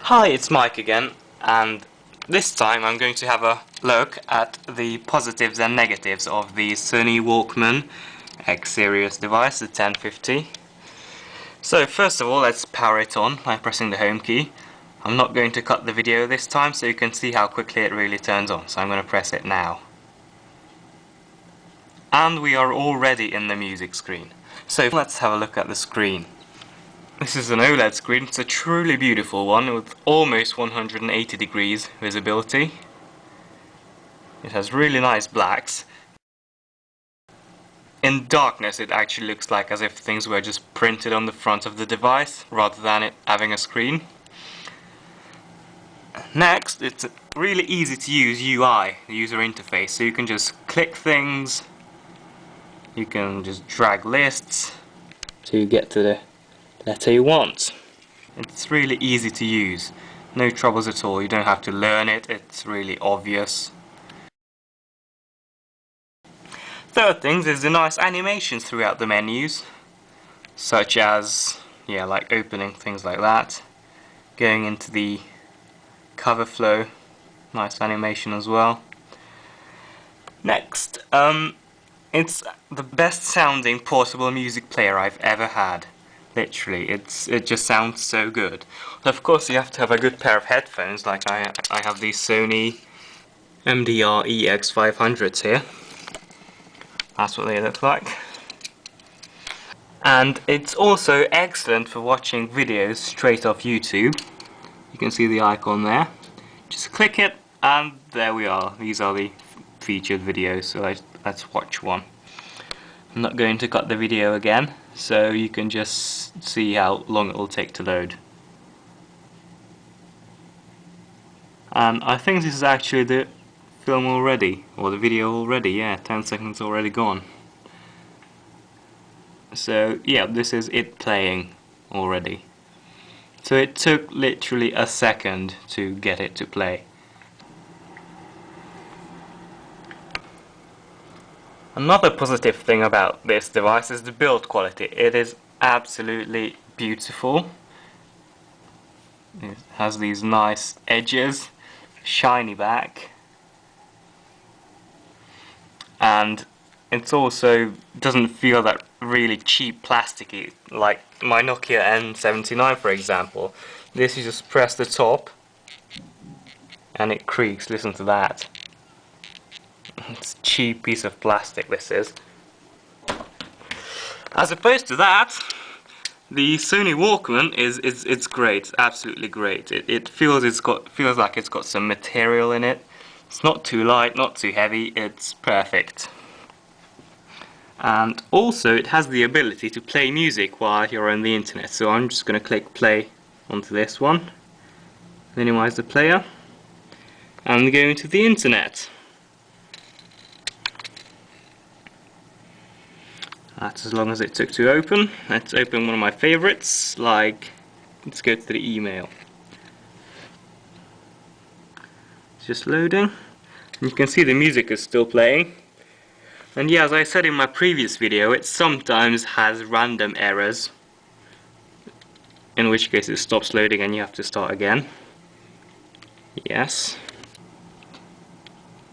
Hi, it's Mike again, and this time I'm going to have a look at the positives and negatives of the Sony Walkman X series device, the 1050. So first of all, let's power it on by pressing the home key. I'm not going to cut the video this time so you can see how quickly it really turns on, so I'm going to press it now. And we are already in the music screen. So let's have a look at the screen. This is an OLED screen. It's a truly beautiful one with almost 180 degrees visibility. It has really nice blacks. In darkness it actually looks like as if things were just printed on the front of the device rather than it having a screen. Next, it's a really easy to use UI, the user interface, so you can just click things, you can just drag lists till you get to the letter you want. It's really easy to use, no troubles at all, you don't have to learn it, it's really obvious. Third thing is the nice animations throughout the menus, such as, like opening, things like that, going into the cover flow, nice animation as well. Next, it's the best sounding portable music player I've ever had. Literally, it just sounds so good. Of course you have to have a good pair of headphones, like I have these Sony X1050s here. That's what they look like. And it's also excellent for watching videos straight off YouTube. You can see the icon there. Just click it and there we are. These are the featured videos, so let's watch one. I'm not going to cut the video again, so you can just see how long it will take to load. And I think this is actually the film already, or the video already, yeah, 10 seconds already gone. So yeah, this is it playing already. So it took literally a second to get it to play. Another positive thing about this device is the build quality. It is absolutely beautiful. It has these nice edges, shiny back, and it also doesn't feel that really cheap plasticky like my Nokia N79 for example. This, you just press the top and it creaks, listen to that. It's a cheap piece of plastic, this is. As opposed to that, the Sony Walkman it's great, absolutely great. It feels like it's got some material in it. It's not too light, not too heavy, it's perfect. And also it has the ability to play music while you're on the internet. So I'm just going to click play onto this one, minimize the player, and go into the internet. That's as long as it took to open. Let's open one of my favorites, like, let's go to the email. It's just loading. And you can see the music is still playing. And yeah, as I said in my previous video, it sometimes has random errors, in which case it stops loading and you have to start again. Yes.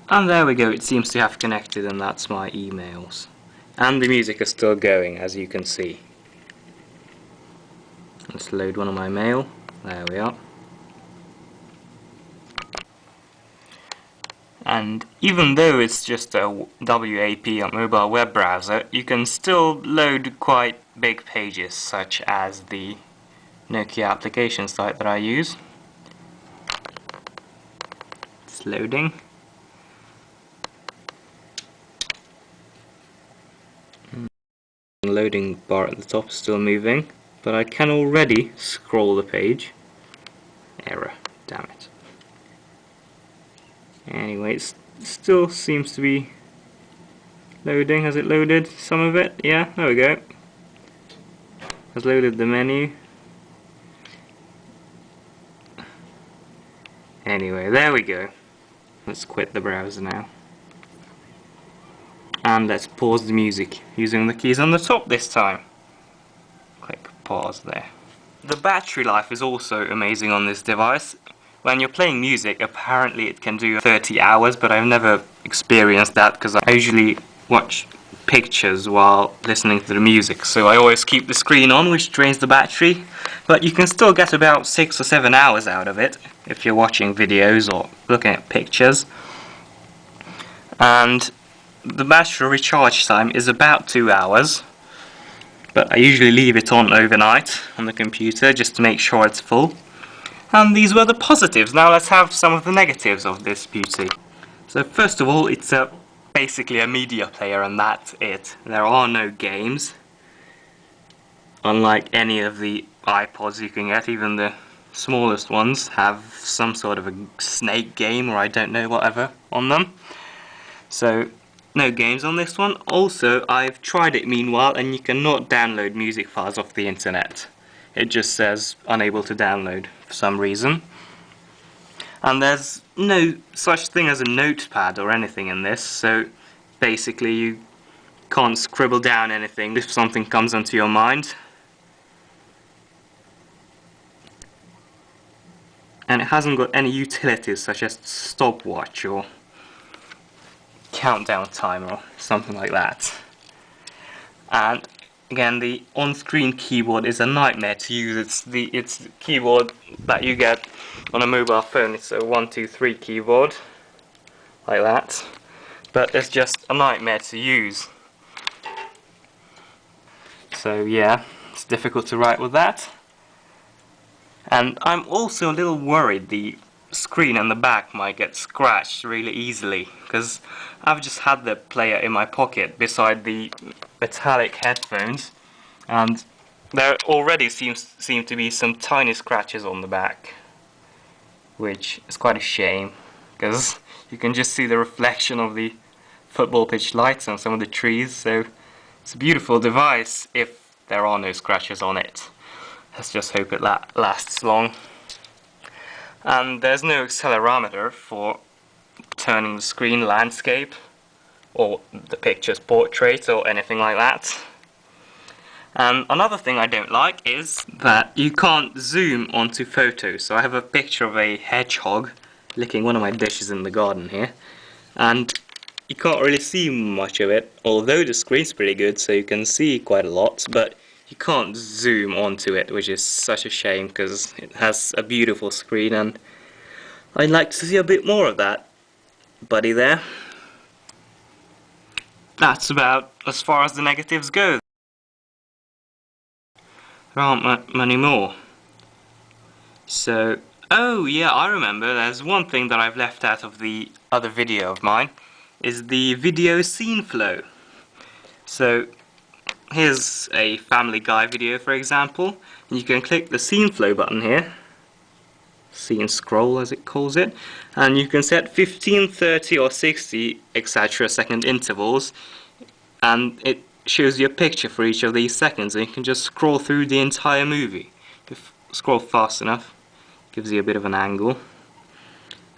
And there we go, it seems to have connected, and that's my emails. And the music is still going, as you can see. Let's load one of my mail. There we are. And even though it's just a WAP, a mobile web browser, you can still load quite big pages, such as the Nokia application site that I use. It's loading. The loading bar at the top is still moving, but I can already scroll the page. Error, damn it. Anyway, it still seems to be loading. Has it loaded some of it? Yeah, there we go. Has loaded the menu. Anyway, there we go. Let's quit the browser now. And let's pause the music using the keys on the top this time. Click pause there. the battery life is also amazing on this device. When you're playing music, apparently it can do 30 hours, but I've never experienced that because I usually watch pictures while listening to the music, so I always keep the screen on, which drains the battery, but you can still get about 6 or 7 hours out of it if you're watching videos or looking at pictures. And the battery recharge time is about 2 hours, but I usually leave it on overnight on the computer just to make sure it's full. And these were the positives. Now let's have some of the negatives of this beauty. So first of all, it's basically a media player, and that's it. There are no games. Unlike any of the iPods you can get, even the smallest ones have some sort of a snake game or I don't know whatever on them. So no games on this one. Also, I've tried it meanwhile, and you cannot download music files off the internet. It just says unable to download for some reason. And there's no such thing as a notepad or anything in this, so basically you can't scribble down anything if something comes onto your mind. And it hasn't got any utilities such as stopwatch or countdown timer or something like that. And again, the on-screen keyboard is a nightmare to use. It's the keyboard that you get on a mobile phone. It's a 1, 2, 3 keyboard, like that. But it's just a nightmare to use. So yeah, it's difficult to write with that. And I'm also a little worried the screen and the back might get scratched really easily, because I've just had the player in my pocket beside the metallic headphones, and there already seem to be some tiny scratches on the back, which is quite a shame, because you can just see the reflection of the football pitch lights and some of the trees. So it's a beautiful device if there are no scratches on it. Let's just hope it lasts long. And there's no accelerometer for turning the screen landscape or the picture's portrait or anything like that. And another thing I don't like is that you can't zoom onto photos. So I have a picture of a hedgehog licking one of my dishes in the garden here, and you can't really see much of it, although the screen's pretty good so you can see quite a lot, but you can't zoom onto it, which is such a shame because it has a beautiful screen and I'd like to see a bit more of that buddy there. That's about as far as the negatives go. There aren't many more. So, oh yeah, I remember there's one thing that I've left out of the other video of mine, is the video scene flow. So here's a Family Guy video, for example, and you can click the scene flow button here, scene scroll as it calls it, and you can set 15, 30 or 60 etc. second intervals, and it shows you a picture for each of these seconds, and you can just scroll through the entire movie. If you scroll fast enough, it gives you a bit of an angle,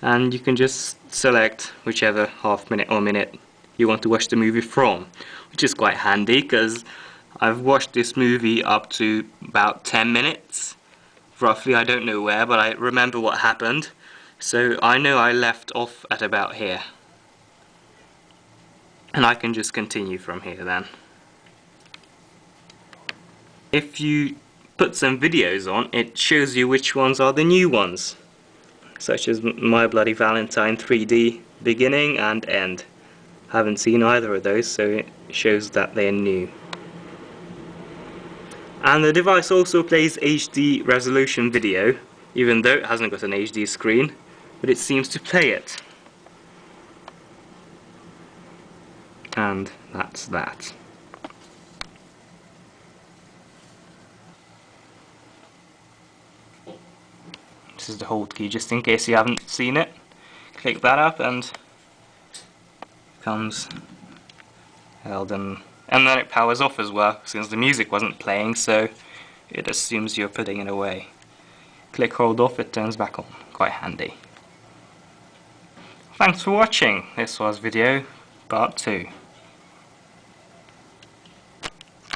and you can just select whichever half minute or minute you want to watch the movie from, which is quite handy because I've watched this movie up to about 10 minutes roughly. I don't know where, but I remember what happened, so I know I left off at about here, and I can just continue from here then. If you put some videos on, it shows you which ones are the new ones, such as My Bloody Valentine 3D beginning and end. Haven't seen either of those, so it shows that they're new. And the device also plays HD resolution video, even though it hasn't got an HD screen, but it seems to play it. And that's that. This is the hold key, just in case you haven't seen it. Click that up and it comes held, and then it powers off as well, since the music wasn't playing, so it assumes you're putting it away. Click hold off, it turns back on. Quite handy. Thanks for watching. This was video part 2.